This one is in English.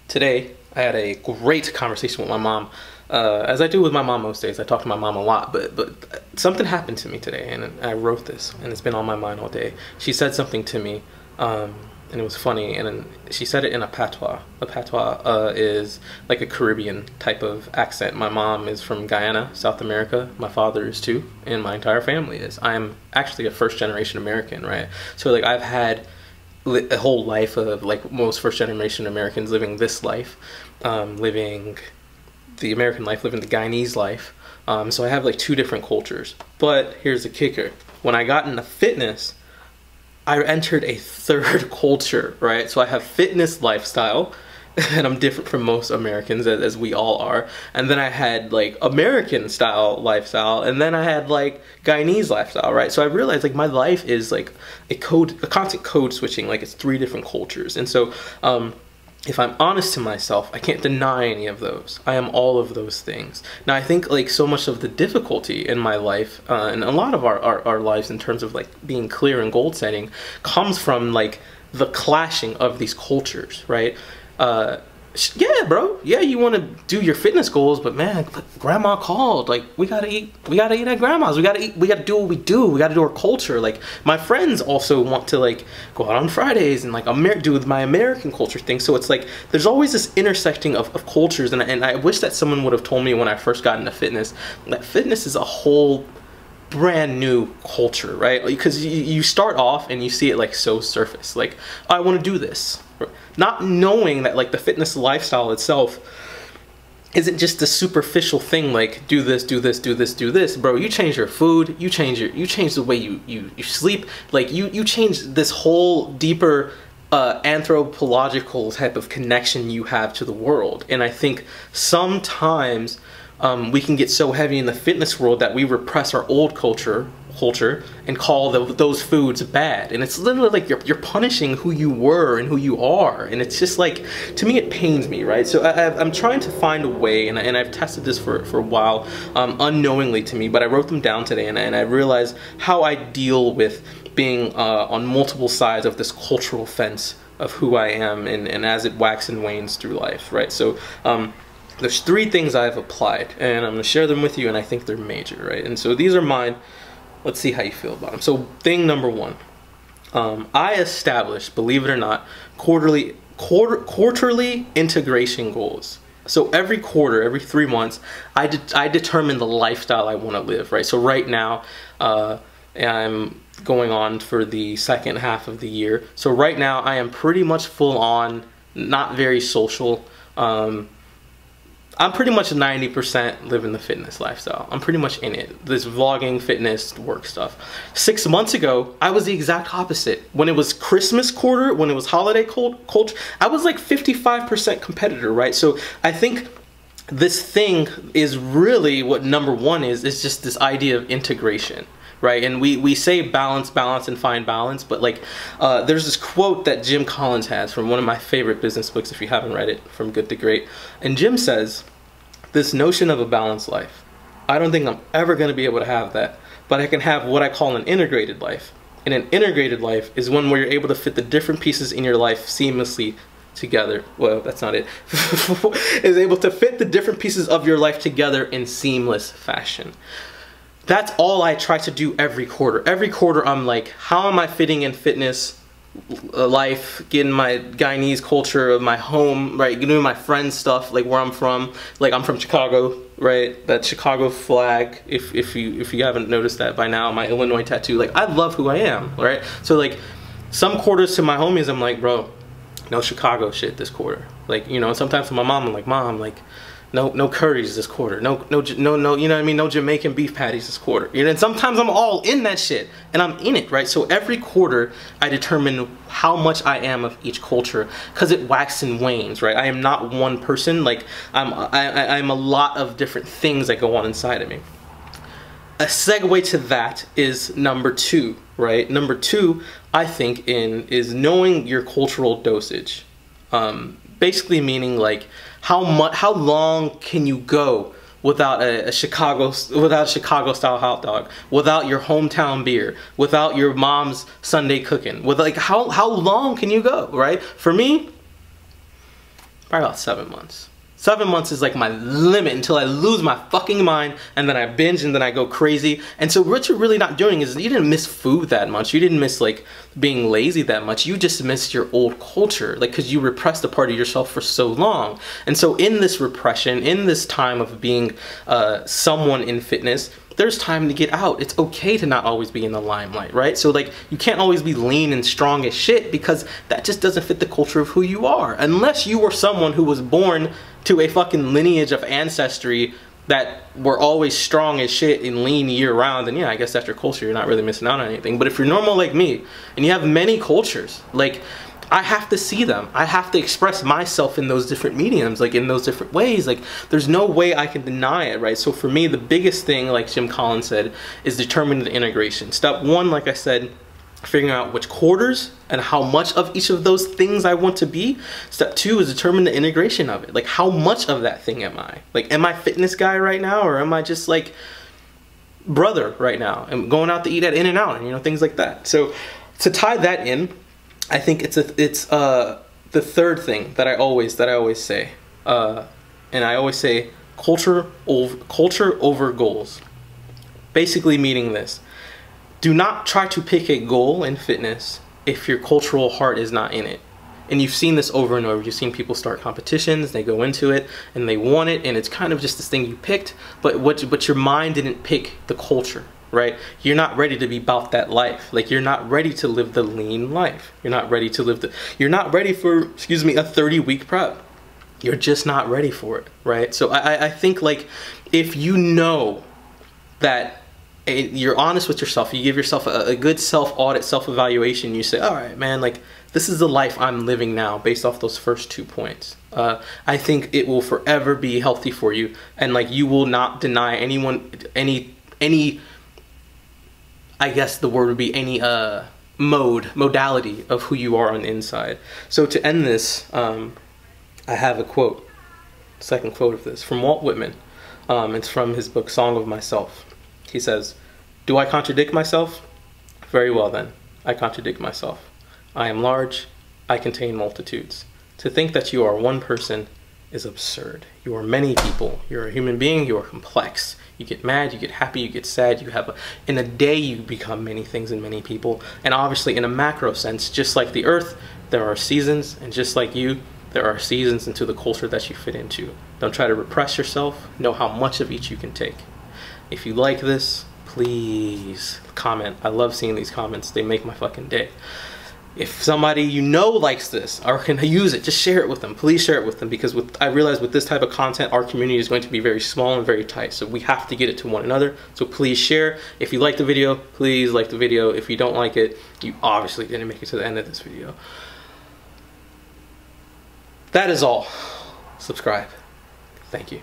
Today, I had a great conversation with my mom. As I do with my mom most days, I talk to my mom a lot, but something happened to me today, and I wrote this, and it's been on my mind all day. She said something to me, and it was funny, and she said it in a patois. A patois is like a Caribbean type of accent. My mom is from Guyana, South America. My father is too, and my entire family is. I'm actually a first-generation American, right? So like I've had a whole life of, like most first-generation Americans, living this life, living the American life, living the Guyanese life. So I have like two different cultures. But here's the kicker. When I got into fitness, I entered a third culture, right? So I have fitness lifestyle, and I'm different from most Americans, as we all are. And then I had like American style lifestyle, and then I had like Guyanese lifestyle, right? So I realized like my life is like a constant code switching, like it's three different cultures. And so if I'm honest to myself, I can't deny any of those. I am all of those things. Now I think like so much of the difficulty in my life, and a lot of our lives in terms of like being clear and goal setting, comes from like the clashing of these cultures, right? Yeah, bro. Yeah, you want to do your fitness goals, but man, grandma called. Like, we gotta eat at grandma's. We gotta do what we do. We gotta do our culture. Like, my friends also want to like go out on Fridays and like do with my American culture thing. So it's like there's always this intersecting of cultures, and I wish that someone would have told me when I first got into fitness that fitness is a whole brand new culture, right? Because you start off and you see it like so surface, like, I want to do this, not knowing that like the fitness lifestyle itself isn't just a superficial thing, like do this, do this, do this, do this. Bro, you change your food, you change the way you sleep, like you change this whole deeper anthropological type of connection you have to the world. And I think sometimes we can get so heavy in the fitness world that we repress our old culture and call those foods bad, and it's literally like you're punishing who you were and who you are, and it's just like, to me it pains me, right? So I'm trying to find a way, and I've tested this for a while, unknowingly to me, but I wrote them down today, and I realized how I deal with being on multiple sides of this cultural fence of who I am, and as it waxes and wanes through life, right? So there's three things I've applied, and I'm going to share them with you, and I think they're major, right? And so these are mine. Let's see how you feel about them. So thing number one, I established, believe it or not, quarterly integration goals. So every quarter, every 3 months, I determine the lifestyle I want to live, right? So right now, I'm going on for the second half of the year. So right now, I am pretty much full on, not very social. I'm pretty much 90% living the fitness lifestyle. I'm pretty much in it. This vlogging, fitness, work stuff. 6 months ago, I was the exact opposite. When it was Christmas quarter, when it was holiday culture, I was like 55% competitor, right? So I think this thing is really what number one is just this idea of integration. Right, and we say balance, and find balance, but like there's this quote that Jim Collins has from one of my favorite business books, if you haven't read it, From Good to Great. And Jim says, this notion of a balanced life, I don't think I'm ever going to be able to have that, but I can have what I call an integrated life. And an integrated life is one where you're able to fit the different pieces in your life seamlessly together. Well, that's not it. Is able to fit the different pieces of your life together in seamless fashion. That's all I try to do every quarter. Every quarter I'm like, how am I fitting in fitness life, getting my Guyanese culture of my home, right, doing my friends stuff, like where I'm from. Like I'm from Chicago, right, that Chicago flag, if you haven't noticed that by now, my Illinois tattoo, like I love who I am, right? So like some quarters to my homies I'm like, bro, no Chicago shit this quarter. Like, you know, sometimes to my mom I'm like, Mom, like no curries this quarter. No, you know what I mean? No Jamaican beef patties this quarter. You know, and sometimes I'm all in that shit, and I'm in it, right? So every quarter, I determine how much I am of each culture, because it waxes and wanes, right? I am not one person. Like I'm a lot of different things that go on inside of me. A segue to that is number two, right? Number two, I think, is knowing your cultural dosage. Basically meaning like how long can you go without a Chicago style hot dog, without your hometown beer, without your mom's Sunday cooking, with like how long can you go, right? For me, Probably about 7 months. 7 months is like my limit until I lose my fucking mind, and then I binge, and then I go crazy. And so what you're really not doing is you didn't miss food that much. You didn't miss like being lazy that much. You just missed your old culture, like because you repressed a part of yourself for so long. And so in this repression, in this time of being someone in fitness, there's time to get out. It's okay to not always be in the limelight, right? So like you can't always be lean and strong as shit, because that just doesn't fit the culture of who you are. Unless you were someone who was born to a fucking lineage of ancestry that were always strong as shit and lean year round, then yeah, I guess that's your culture. You're not really missing out on anything. But if you're normal like me and you have many cultures, like I have to see them. I have to express myself in those different mediums, like in those different ways. Like there's no way I can deny it, right? So for me, the biggest thing, like Jim Collins said, is determining the integration. Step one, like I said, figuring out which quarters and how much of each of those things I want to be. Step two is determine the integration of it. Like how much of that thing am I? Like am I fitness guy right now, or am I just like brother right now and going out to eat at In-N-Out and, you know, things like that. So to tie that in, I think it's the third thing that I always say, and I always say culture over goals. Basically meaning this: do not try to pick a goal in fitness if your cultural heart is not in it. And you've seen this over and over. You've seen people start competitions, they go into it and they want it, and it's kind of just this thing you picked, but your mind didn't pick the culture. Right? You're not ready to be about that life. Like you're not ready to live the lean life. You're not ready to live you're not ready for, excuse me, a 30-week prep. You're just not ready for it, right? So I think like if you know that you're honest with yourself, you give yourself a good self-audit, self-evaluation, you say, all right, man, like this is the life I'm living now based off those first 2 points. I think it will forever be healthy for you, and like you will not deny anyone any I guess the word would be any modality of who you are on the inside. So to end this, I have a quote, second quote of this, from Walt Whitman. It's from his book, Song of Myself. He says, "Do I contradict myself? Very well then, I contradict myself. I am large, I contain multitudes. To think that you are one person is absurd. You are many people. You're a human being, you are complex. You get mad, you get happy, you get sad, you have in a day you become many things and many people. And obviously in a macro sense, just like the earth, there are seasons, and just like you, there are seasons into the culture that you fit into. Don't try to repress yourself. Know how much of each you can take." If you like this, please comment. I love seeing these comments. They make my fucking day. If somebody you know likes this or can use it, just share it with them. Please share it with them, because I realize with this type of content, our community is going to be very small and very tight. So we have to get it to one another. So please share. If you like the video, please like the video. If you don't like it, you obviously didn't make it to the end of this video. That is all. Subscribe. Thank you.